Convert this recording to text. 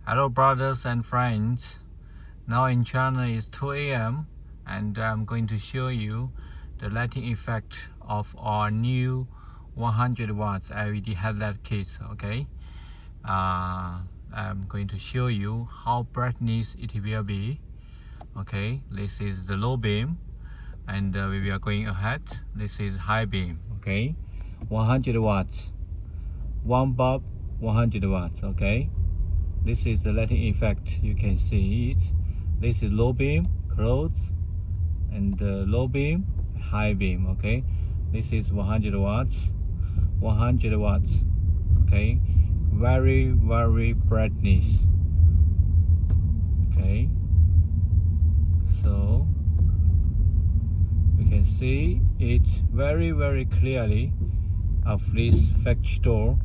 Hello brothers and friends, now in China is 2 a.m. and I'm going to show you the lighting effect of our new 100 watts LED headlight kits. Okay, I'm going to show you how brightness it will be. Okay, this is the low beam and we are going ahead. This is high beam. Okay, 100 watts, one bulb, 100 watts. Okay, this is the lighting effect. You can see it. This is low beam, close, and low beam, high beam. Okay, this is 100 watts, 100 watts. Okay, very brightness. Okay, so you can see it very clearly of this factory door.